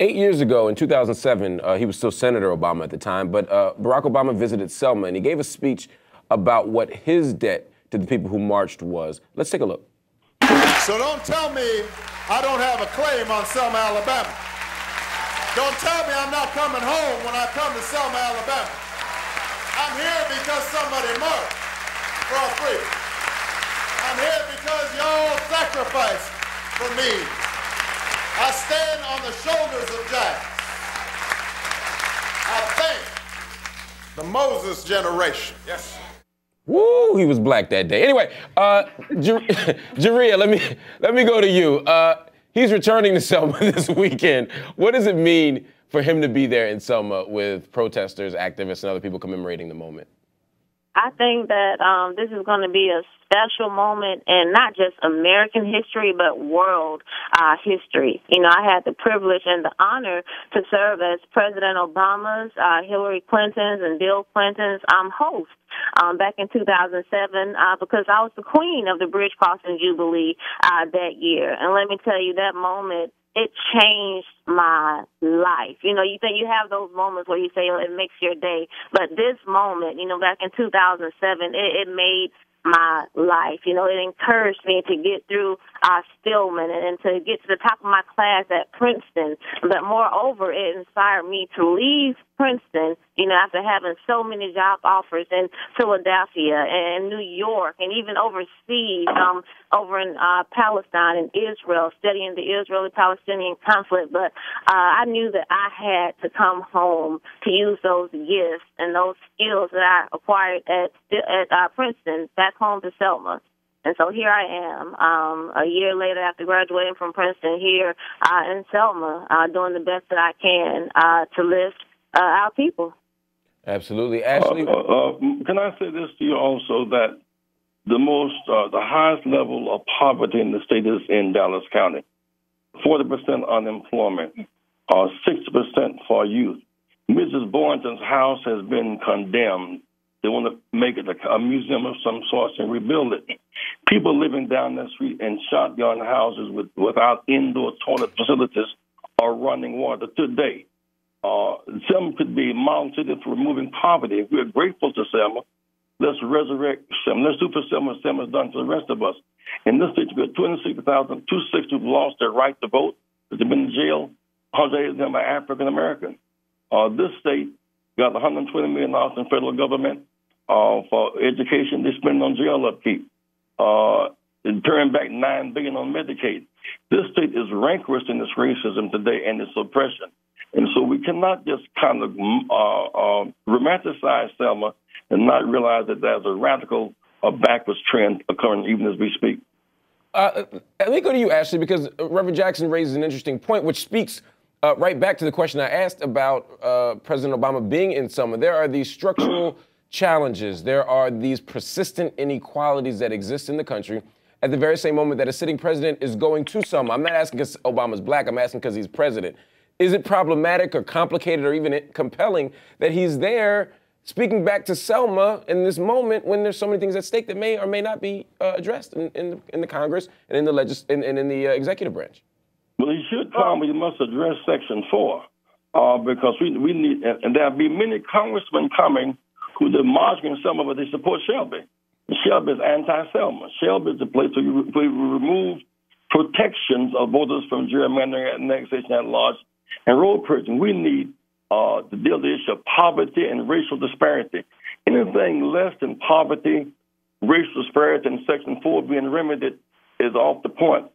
8 years ago, in 2007, he was still Senator Obama at the time, but Barack Obama visited Selma, and he gave a speech about what his debt to the people who marched was. Let's take a look. So don't tell me I don't have a claim on Selma, Alabama. Don't tell me I'm not coming home when I come to Selma, Alabama. I'm here because somebody marched for our freedom. I'm here because y'all sacrificed for me. I stand on the shoulders of giants. I thank the Moses generation. Yes. Woo, he was black that day. Anyway, Jaria, let me go to you. He's returning to Selma this weekend. What does it mean for him to be there in Selma with protesters, activists, and other people commemorating the moment? I think that this is going to be a special moment in not just American history, but world history. You know, I had the privilege and the honor to serve as President Obama's, Hillary Clinton's, and Bill Clinton's host back in 2007 because I was the queen of the Bridge Crossing Jubilee that year. And let me tell you, that moment, it changed my life. You know, you think you have those moments where you say, oh, it makes your day. But this moment, you know, back in 2007, it made my life. You know, it encouraged me to get through Stillman and to get to the top of my class at Princeton. But moreover, it inspired me to leave Princeton, you know, after having so many job offers in Philadelphia and New York and even overseas, over in Palestine and Israel, studying the Israeli-Palestinian conflict. But I knew that I had to come home to use those gifts and those skills that I acquired at Princeton back home to Selma. And so here I am, a year later after graduating from Princeton, here in Selma, doing the best that I can to lift our people. Absolutely. Ashley? Can I say this to you also, that the highest level of poverty in the state is in Dallas County. 40% unemployment, 60% for youth. Mrs. Boynton's house has been condemned. They want to make it a museum of some sort and rebuild it. People living down the street in shotgun houses without indoor toilet facilities or running water today. Selma could be a model city for removing poverty. If we're grateful to Selma, let's resurrect Selma. Let's do for Selma what Selma's done to the rest of us. In this state, you've got 260 who've lost their right to vote. They've been in jail. 180 of them are African American. This state got $120 million in federal government for education. They spend on jail upkeep. They turned back $9 billion on Medicaid. This state is rancorous in its racism today and its oppression. And so we cannot just kind of romanticize Selma and not realize that there's a radical backwards trend occurring even as we speak. Let me go to you, Ashley, because Reverend Jackson raises an interesting point, which speaks right back to the question I asked about President Obama being in Selma. There are these structural challenges. There are these persistent inequalities that exist in the country at the very same moment that a sitting president is going to Selma. I'm not asking because Obama's black. I'm asking because he's president. Is it problematic or complicated or even compelling that he's there speaking back to Selma in this moment when there's so many things at stake that may or may not be addressed in the Congress and in the executive branch? Well, he should come, but he must address Section 4 because we need, and there'll be many congressmen coming who are marching in Selma, but they support Shelby. Shelby is anti-Selma. Shelby is the place where we remove protections of voters from gerrymandering, annexation at large, and road purging. We need to deal with the issue of poverty and racial disparity. Anything less than poverty, racial disparity, and Section 4 being remedied is off the point.